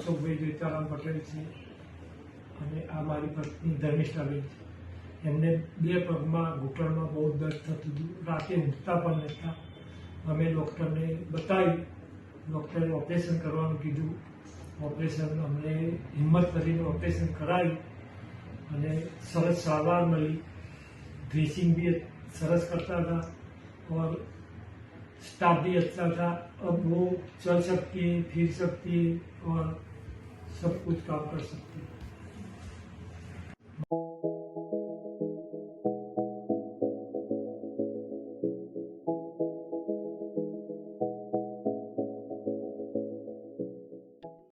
અશોકભાઈ જોઈતારામ પટેલ છે અને આ મારી પત્ની ધર્મિષ્ઠાબેન છે. એમને 2 પગમાં ઘૂંટણમાં બહુ દર્દ થતું હતું, રાતે ઊંઘતા પણ નહોતા. અમે ડૉક્ટરને બતાવી, ડૉક્ટરે ઓપરેશન કરવાનું કીધું. ઓપરેશન અમને હિંમત કરીને ઓપરેશન કરાવી અને સરસ સારવાર મળી. ड्रेसिंग भी सरस करता था और स्टाफ भी अच्छा था. अब वो चल सकती है, फिर सकती है और सब कुछ काम कर सकती है.